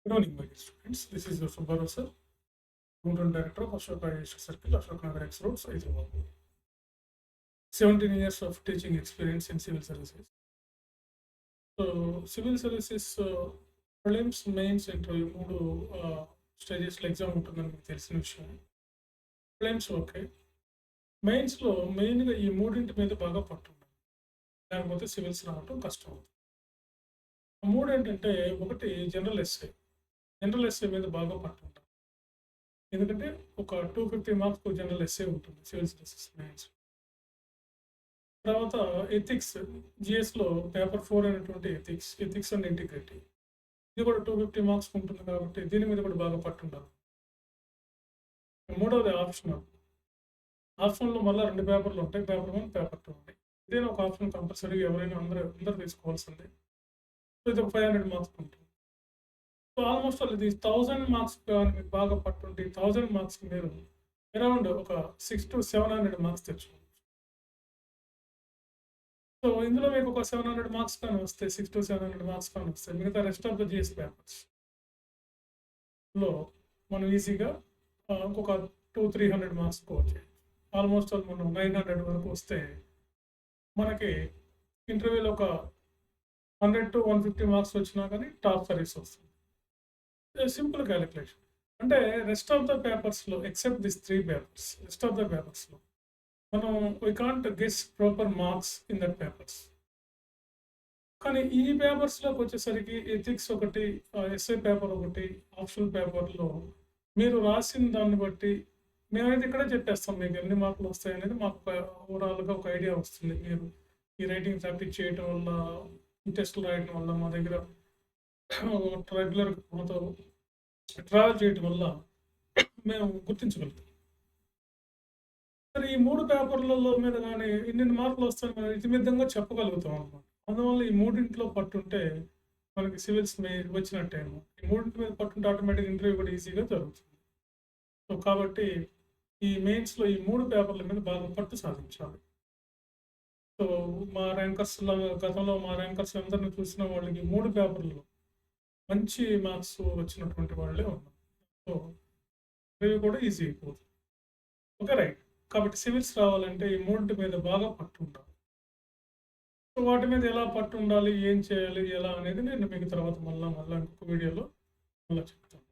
Good morning, my dear students. This is your Subbaru sir, Program Director of Ashoka Aviation Circle, Ashok Nagar X Roads, Hyderabad. 17 years of teaching experience in civil services. So, civil services prelims, mains, interview, మూడు స్టేజెస్లో exam ఉంటుందని మీకు తెలిసిన విషయం. Prelims okay, మెయిన్స్లో మెయిన్గా ఈ మూడింటి మీద బాగా పట్టుండాలి, లేకపోతే సివిల్స్ రావటం కష్టం అవుతుంది. ఆ మూడు ఏంటంటే, ఒకటి జనరల్ ఎస్ఏ మీద బాగా పట్టుండాలి. ఎందుకంటే ఒక 250 మార్క్స్ జనరల్ ఎస్ఏ ఉంటుంది సివిల్ సర్వీసెస్ మెయిన్స్. తర్వాత ఎథిక్స్, జిఎస్లో పేపర్ 4 అయినటువంటి ఎథిక్స్ అండ్ ఇంటిగ్రిటీ, ఇది కూడా 250 మార్క్స్ ఉంటుంది కాబట్టి దీని మీద కూడా బాగా పట్టుండాలి. మూడవది ఆప్షన్లో మళ్ళీ 2 పేపర్లు ఉంటాయి, పేపర్ 1, పేపర్ 2 ఉంటాయి. ఇదేనా ఒక ఆప్షన్ కంపల్సరీగా ఎవరైనా అందరూ తీసుకోవాల్సిందే. సో ఇది ఒక 500 మార్క్స్ ఉంటుంది. సో ఆల్మోస్ట్ ఇది 1000 మార్క్స్ కానీ మీకు బాగా పట్టుంటే 1000 మార్క్స్ మీరు అరౌండ్ ఒక 600 to 700 మార్క్స్ తెచ్చుకోవచ్చు. సో ఇందులో మీకు ఒక 700 మార్క్స్ కానీ వస్తే 600 to 700 మార్క్స్ కానీ వస్తే మిగతా రెస్ట్ ఆఫ్ ద జిఎస్ పేపర్స్లో మనం ఈజీగా ఇంకొక 200-300 మార్క్స్ స్కోర్ చేయొచ్చు. ఆల్మోస్ట్ మనం 900 వరకు వస్తే మనకి ఇంటర్వ్యూలో ఒక 100 to 150 మార్క్స్ వచ్చినా కానీ టాప్ సర్వీస్ వస్తుంది. Simple calculation. అంటే రెస్ట్ ఆఫ్ ద పేపర్స్లో except this 3 papers, rest of the పేపర్స్లో మనం we can't guess proper marks in that papers. కానీ ఈ పేపర్స్లోకి వచ్చేసరికి ఎథిక్స్ ఒకటి, ఎస్ఏ పేపర్ ఒకటి, ఆప్షనల్ పేపర్లో మీరు రాసిన దాన్ని బట్టి మేమైతే ఇక్కడే చెప్పేస్తాం మీకు ఎన్ని మార్కులు వస్తాయి అనేది మాకు ఓవరాల్గా ఒక ఐడియా వస్తుంది. మీరు ఈ రైటింగ్ ప్రాక్టీస్ చేయటం వల్ల, ఈ టెస్టులు రాయటం వల్ల, మా దగ్గర రెగ్యులర్ మాతో ట్రావెల్ చేయటం వల్ల మేము గుర్తించగలుగుతాం. సరే, ఈ 3 పేపర్లలో మీద కానీ ఇన్ని మార్కులు వస్తాయని మనం ఇతిమిద్దంగా చెప్పగలుగుతాం అన్నమాట. అందువల్ల ఈ మూడింటిలో పట్టుంటే మనకి సివిల్స్ వచ్చినట్టేమో. ఈ మూడింటి మీద పట్టుంటే ఆటోమేటిక్ ఇంటర్వ్యూ కూడా ఈజీగా జరుగుతుంది. సో కాబట్టి ఈ మెయిన్స్లో ఈ 3 పేపర్ల మీద బాగా పట్టు సాధించాలి. సో మా ర్యాంకర్స్లో గతంలో మా ర్యాంకర్స్ అందరినీ చూసిన వాళ్ళకి 3 పేపర్లలో మంచి మార్క్స్ వచ్చినటువంటి వాళ్ళే ఉన్నారు. సో ఇవి కూడా ఈజీ అయిపోతుంది. Okay, right. కాబట్టి సివిల్స్ రావాలంటే ఈ మూడింటి మీద బాగా పట్టు ఉండాలి. సో వాటి మీద ఎలా పట్టు ఉండాలి, ఏం చేయాలి, ఎలా అనేది నేను మీకు తర్వాత మళ్ళీ ఇంకొక వీడియోలో చెప్తాను.